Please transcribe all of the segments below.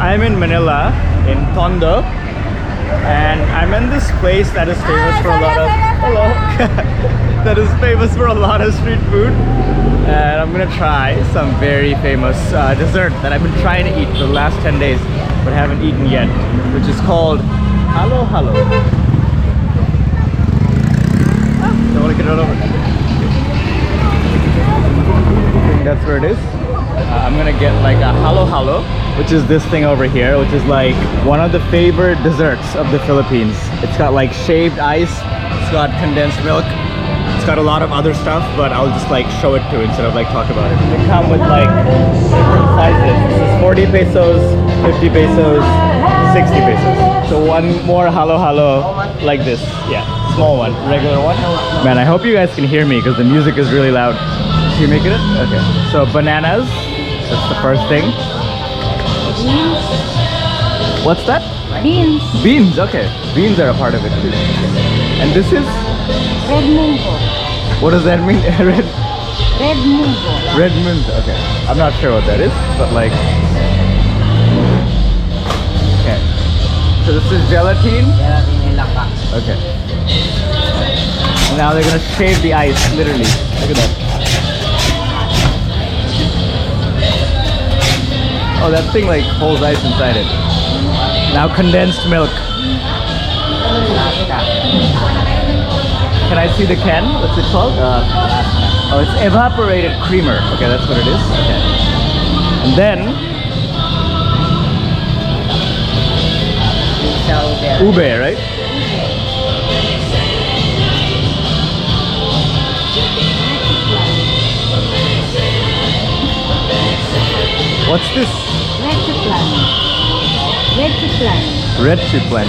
I'm in Manila, in Tondo, and I'm in this place that is famous for a lot of that is famous for a lot of street food, and I'm gonna try some very famous dessert that I've been trying to eat for the last 10 days but haven't eaten yet, which is called Halo Halo. Don't want to get it over. I think that's where it is. I'm gonna get like a halo halo, which is this thing over here, which is like one of the favorite desserts of the Philippines. It's got like shaved ice, it's got condensed milk, it's got a lot of other stuff, but I'll just like show it to you instead of like talk about it. They come with like different sizes. This is 40 pesos, 50 pesos, 60 pesos. So one more halo halo like this. Yeah, small one, regular one. Man, I hope you guys can hear me because the music is really loud. Can you make it? Okay. So bananas, that's the first thing. Beans. What's that? Beans. Beans, okay. Beans are a part of it too. And this is? Red mungo. What does that mean? Red? Red mungo. Red mungo, okay. I'm not sure what that is, but like... Okay. So this is gelatine? Okay. Now they're gonna shave the ice, literally. Look at that. Oh, that thing like holds ice inside it. Now condensed milk. Can I see the can? What's it called? Oh, it's evaporated creamer. Okay, that's what it is. Okay. And then ube, right? What's this? Red chiplan.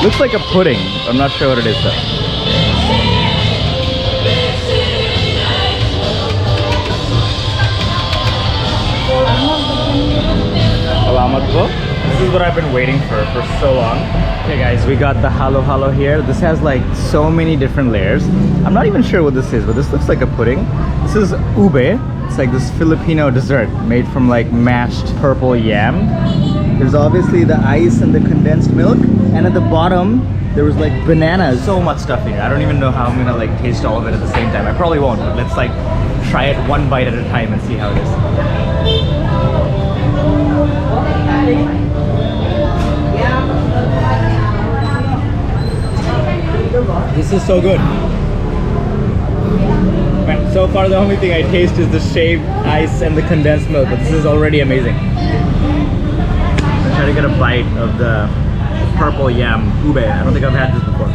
Looks like a pudding. I'm not sure what it is though. Salamat po. This is what I've been waiting for so long. Okay guys, we got the halo halo here. This has like so many different layers. I'm not even sure what this is, but this looks like a pudding. This is ube. It's like this Filipino dessert made from like mashed purple yam. There's obviously the ice and the condensed milk, and at the bottom there was like bananas. So much stuff here. I don't even know how I'm gonna like taste all of it at the same time. I probably won't, but let's like try it one bite at a time and see how it is. This is so good. Man, so far the only thing I taste is the shaved ice and the condensed milk, but this is already amazing. I'm trying to get a bite of the purple yam ube. I don't think I've had this before.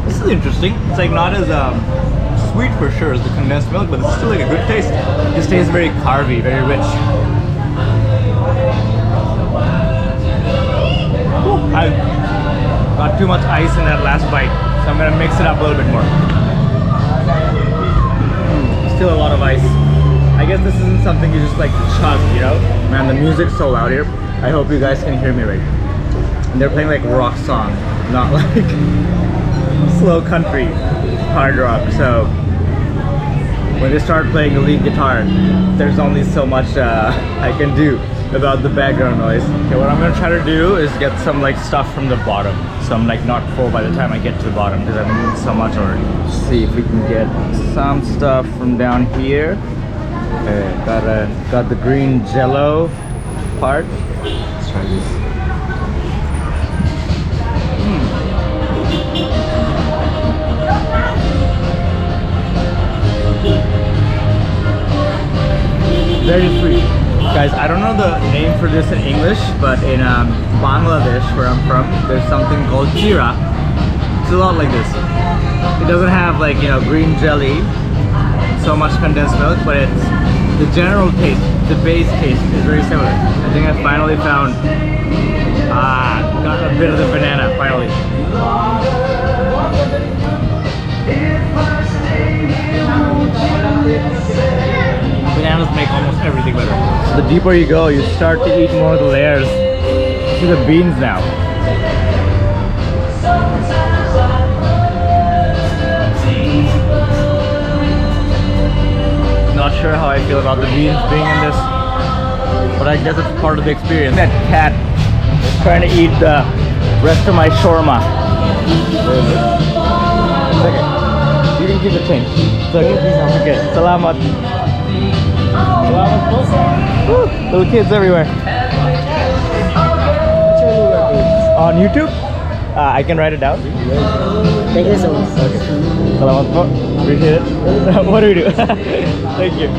This is interesting. It's like not as sweet for sure as the condensed milk, but it's still like a good taste. It just tastes very carby, very rich. I got too much ice in that last bite, so I'm gonna mix it up a little bit more. Still a lot of ice. I guess this isn't something you just like to chug, you know? Man, the music's so loud here. I hope you guys can hear me right. And they're playing like rock song, not like slow country hard rock. So when they start playing the lead guitar, there's only so much I can do about the background noise. Okay, what I'm gonna try to do is get some like stuff from the bottom, so I'm like not full by the time I get to the bottom because I've eaten so much already. Let's see if we can get some stuff from down here. Okay, got the green jello part. Let's try this. Very sweet. Guys, I don't know the name for this in English, but in Bangladesh, where I'm from, there's something called jeera. It's a lot like this. It doesn't have like, you know, green jelly, so much condensed milk, but it's the general taste, the base taste is very similar. I think I finally found, got a bit of the banana, finally. Bananas make almost everything better. So the deeper you go, you start to eat more of the layers. See the beans now. about the beans being in this, but I guess it's part of the experience. That cat is trying to eat the rest of my shawarma. It's okay. You can keep the change. It's okay. Okay. Salamat. Salamat po. Woo. Little kids everywhere. On YouTube? I can write it down. Thank you so much. Okay. Salamat po. Appreciate it. What do we do? Thank you.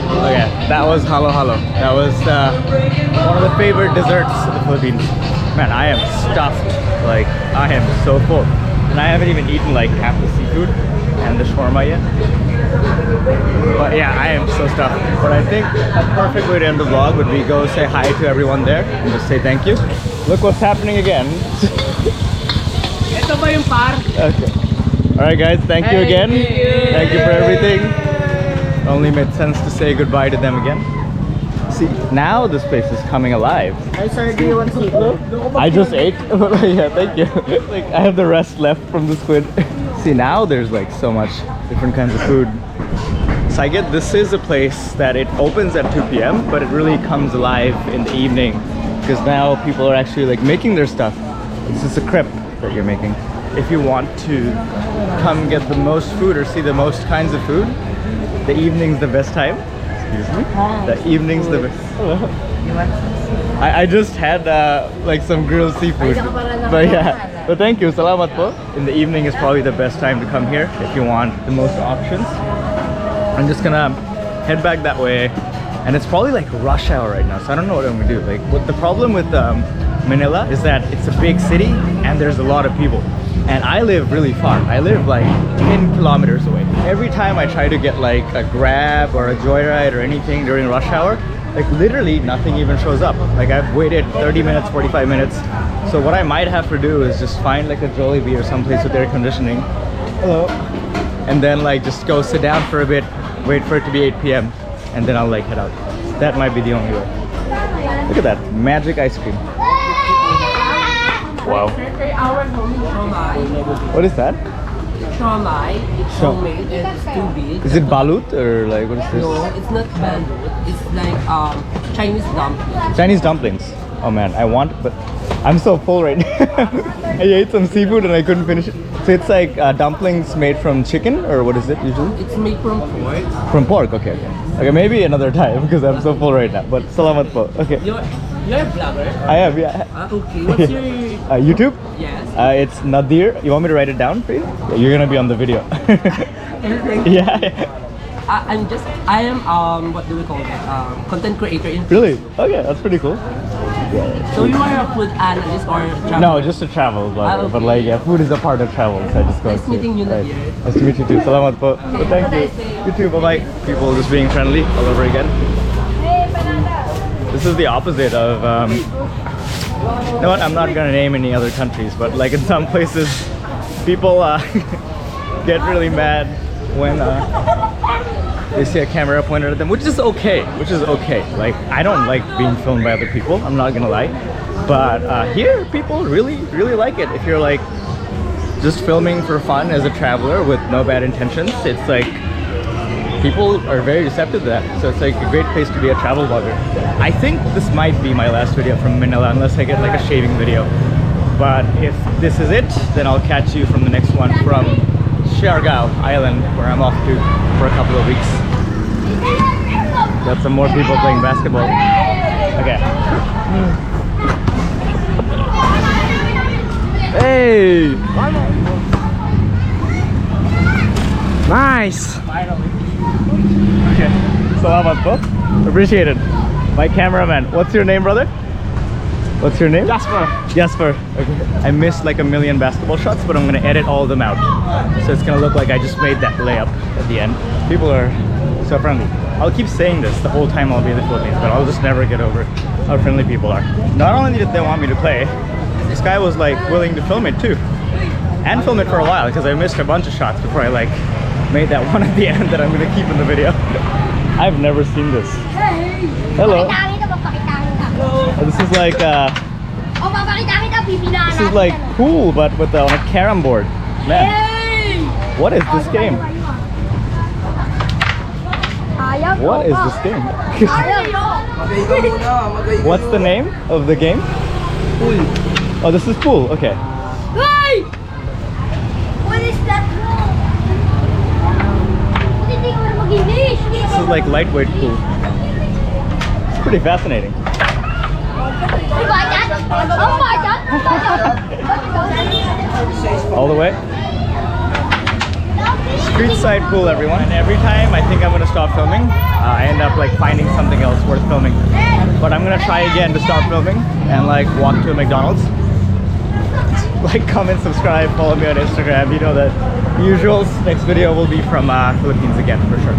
Okay, that was halo halo. That was one of the favorite desserts of the Philippines. Man, I am stuffed. Like, I am so full. And I haven't even eaten like half the seafood and the shawarma yet. But yeah, I am so stuffed. But I think a perfect way to end the vlog would be go say hi to everyone there and just say thank you. Look what's happening again. Ito ba yung par? Okay. Alright guys, thank you again. Thank you for everything. Only made sense to say goodbye to them again. See, now this place is coming alive. Hi sir, do you want seafood? I just ate. Yeah, thank you. Like, I have the rest left from the squid. See, now there's like so much different kinds of food. So I get this is a place that it opens at 2 p.m. but it really comes alive in the evening because now people are actually like making their stuff. This is a crepe that you're making. If you want to come get the most food or see the most kinds of food, the evening's the best time. Excuse me. The evening's the best. Hello. I just had like some grilled seafood. But yeah. But thank you. Salamat po. In the evening is probably the best time to come here if you want the most options. I'm just gonna head back that way. And it's probably like rush hour right now, so I don't know what I'm gonna do. Like, what the problem with Manila is that it's a big city and there's a lot of people. And I live really far. I live like 10 kilometers away. Every time I try to get like a Grab or a Joyride or anything during rush hour, like literally nothing even shows up. Like, I've waited 30 minutes, 45 minutes. So what I might have to do is just find like a Jollibee or someplace with air conditioning. Hello. And then like just go sit down for a bit, wait for it to be 8 p.m. and then I'll like head out. That might be the only way. Look at that, magic ice cream. Wow. What is that? Shawmai. It's homemade and it's too big. Is it balut or like what is this? No, it's not balut. It's like Chinese dumpling. Chinese dumplings. Oh man, I want, but I'm so full right now. I ate some seafood and I couldn't finish it. So it's like dumplings made from chicken, or what is it usually? It's made from pork. From pork, okay, okay. Okay, maybe another time because I'm so full right now. But salamat po. Okay. You're a vlogger? I am, yeah. Okay, what's your... YouTube? Yes. It's Nadir. You want me to write it down for you? Yeah, you're gonna be on the video. Yeah. I am what do we call it? Content creator in Really? Okay, that's pretty cool. So you are a food analyst or traveler? No, just a travel vlogger. Okay. But like, yeah, food is a part of travel, so I just go. Nice meeting you, right. Nadir. Nice to meet you too. Salamat po. Well, thank you. You too. Bye bye. People just being friendly all over again. This is the opposite of. You know what? I'm not gonna name any other countries, but like in some places, people get really mad when they see a camera pointed at them, which is okay. Like, I don't like being filmed by other people. I'm not gonna lie, but here people really like it. If you're like just filming for fun as a traveler with no bad intentions, it's like people are very receptive to that. So it's like a great place to be a travel vlogger. I think this might be my last video from Manila unless I get like a shaving video. But if this is it, then I'll catch you from the next one from Siargao Island, where I'm off to for a couple of weeks. Got some more people playing basketball. Okay. Hey! Nice! Finally. Okay. Salamat po. Appreciate it. My cameraman. What's your name, brother? What's your name? Jasper. Okay. I missed like a million basketball shots, but I'm gonna edit all of them out. So it's gonna look like I just made that layup at the end. People are so friendly. I'll keep saying this the whole time I'll be in the Philippines, but I'll just never get over how friendly people are. Not only did they want me to play, this guy was like willing to film it too. And film it for a while, because I missed a bunch of shots before I like made that one at the end that I'm gonna keep in the video. I've never seen this. Hello. This is like this is like pool, but with on a carom board. Man, what is this game? What is this game? What's the name of the game? Pool. Oh, this is pool. Okay. Hey! What is that? Hindi ko na mag-English. This is like lightweight pool. It's pretty fascinating. All the way. Street side pool, everyone. And every time I think I'm gonna stop filming, I end up like finding something else worth filming. But I'm gonna try again to start filming and like walk to a McDonald's. Like, comment, subscribe, follow me on Instagram. You know the usuals. Next video will be from Philippines again for sure.